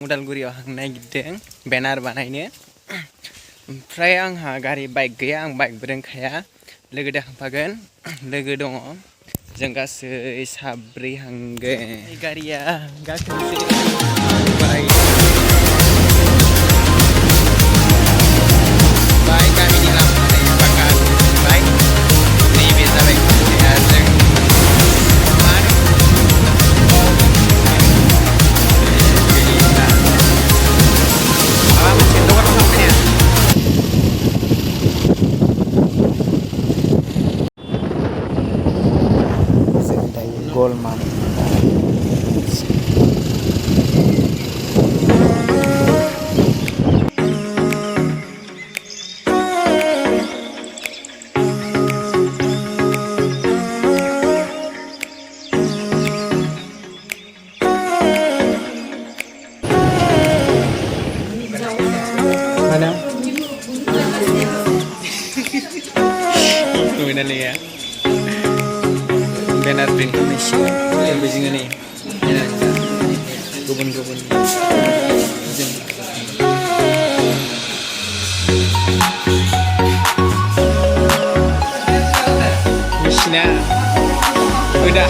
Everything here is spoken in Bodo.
उदालगुरियाव हांनो नागिरदों बेनार बानायनो ओमफ्राय आंहा गारि बाइक गैया आं बाइकबो रोंखाया लोगो थांफागोन लोगो दङ जों गासै साब्रै हांगोन गारिया गाखोनोसै बाइक गामिनि लामा बाका बाइक नैबे जाबाय जों Golman mana? Kemudian ya. Benar Indonesia yang Beijing ini gubun-gubun China udah